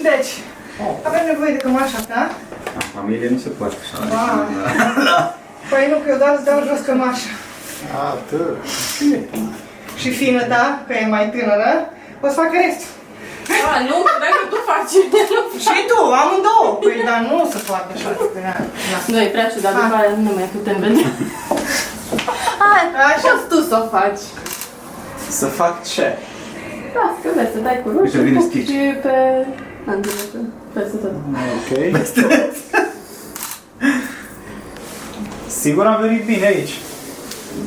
Deci, avem nevoie de cămașa ta. Familie nu se poate așa. Păi nu, că eu doar îți dau jos cămașa. Atât. Și fină ta, că e mai tânără, o să facă restul. Nu, dacă tu faci. Și tu, amândouă. Păi, dar nu o să facă așa. Nu, e prea ciudat, după aia nu mai putem vedea. Hai, așa tu să o faci. Să fac ce? Da, că vrei să dai cu roșu, Uite, vine cu Stitch. și pe... Peste tot. Ok. Sigur am venit bine aici.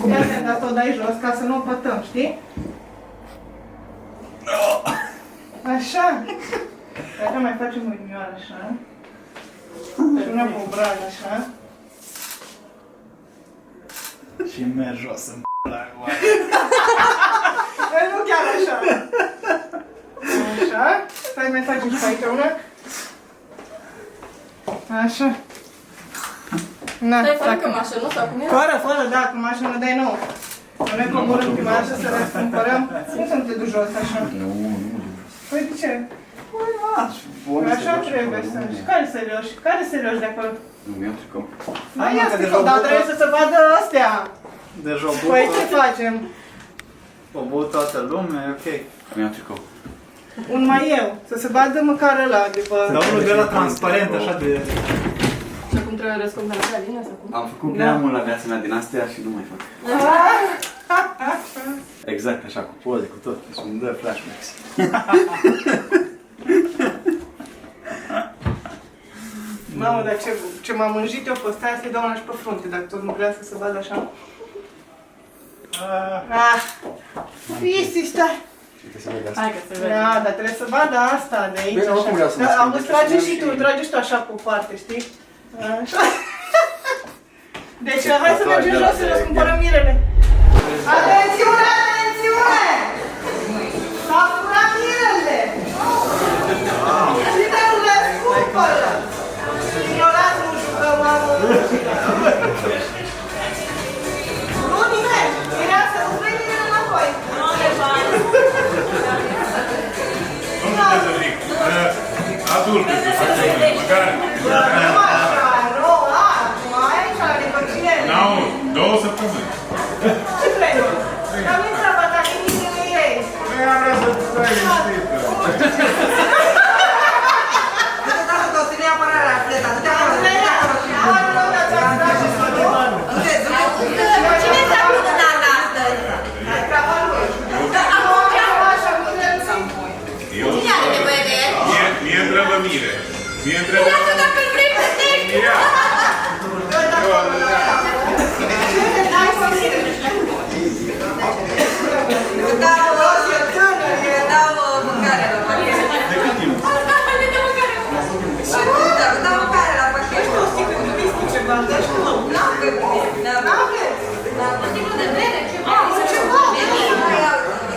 Ia te-am dat o dai jos ca să nu o pătăm, știi? Așa. Dacă mai facem o inimioară așa. Și una cu obraj așa. Și merg jos în la oare. Nu chiar așa. Așa. Stai, mai facem și pe aici una. Așa. Na, Stai, fără cămașă, nu? Sau cum e? Fără, da, cămașa ne dai nouă. Nu ne coborâm cămașa să le cumpărăm. Cum să nu te duci jos așa? Nu. Păi de ce? Așa trebuie să... Și care serioși? Care serioși de acolo? Nu mi-au tricou. Mai ia sticul, dar trebuie să se vadă astea. Deja o Păi ce facem? o băut toată lumea, e ok. Mi-au tricou. Un mai eu, să se vadă măcar ăla de pe... Dar unul de la transparent, așa de... Și acum trebuie răscumpărat la bine sau cum? Am făcut prea mult la viața mea din astea și nu mai fac. Exact așa, cu poze, cu tot. Și îmi dă flashbacks. Mamă, dar ce m-am mânjit eu pe stai să-i dau una și pe frunte, dacă tot nu vrea să se vadă așa. Pisi, stai. Hai că se vede. Da, dar trebuie să vadă asta de aici. Bine, oricum vreau să mă Așa. schimb, Auzi, deci trage vreau și și- tu, trage și tu așa pe o parte, știi? Așa. Deci, hai să mergem jos să ne cumpărăm mirele. Atențiune, atențiune! S-a furat mirele! Cine le cumpără? Ignorați, nu jucăm, mamă! Nu, nimeni! Mireasă, nu vrei mirele înapoi! Nu are bani! Nu puteți să zic. Adultul, să facem măcar. Nu așa, rău, acum, aici, adică cine? N-au 2 săptămâni. Ce vrei? Dar nu-i treaba ta, că mirele ei! Nu am vrea să stai liniștită. Cine s-a cununat astăzi? Cine are nevoie de el? Mie întreabă mire. Mie întreabă... Lasă dacă îl vrei plătești! Mirea. Dau mâncare la pachet. De cât timp? Dau mâncare la pachet. O sticlă de bere, ceva.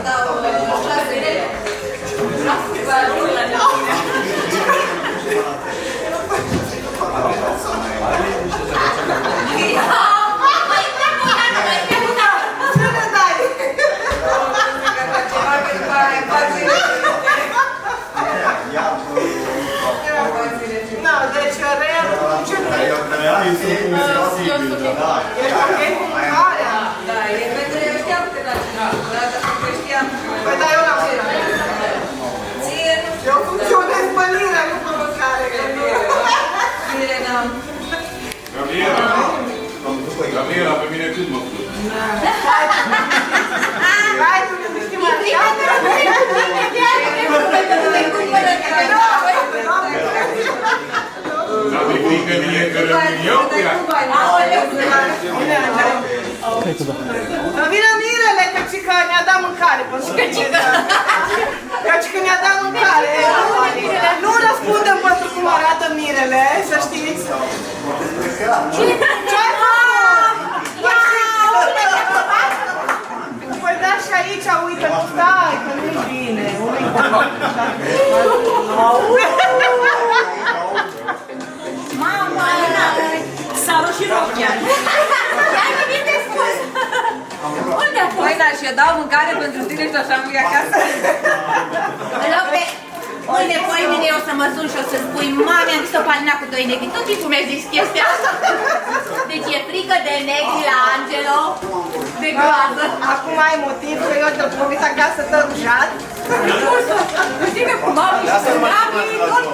Dau 6 lei. Deci, ce vrei? Ești ok cu mâncarea? Da, e pentru eu știam că da cineva. Odată că știam. Păi da, eu n-am zis. Ție nu știu. Eu funcționez pe linia, nu pe mâncare. Bine, n-am. Gabriela, pe mine cât mă plăc? Hai, tu nu știi mai Dar mi frică mie că rămân eu cu ea. Dar vină mirele, că ne-a dat mâncare. Că ne-a dat mâncare. Nu răspundem pentru cum arată mirele, să știți. Ce-ai făcut? Păi da, și aici, uite, stai, că nu-i bine. Mama, s-a rușit rochia. Ai venit de spus. Unde a fost? Păi, da, și eu dau mâncare pentru tine și așa îmi iei acasă. Îl iau pe... Mâine o să mă sun și o să spui mami, am zis o palina cu 2 negri. Tot timpul mi-ai zis chestia asta. Deci e frică de negri la Angelo. De groază. Acum ai motiv că eu te-am promit acasă tot jad. Nu știi că cu mami și cu mami tot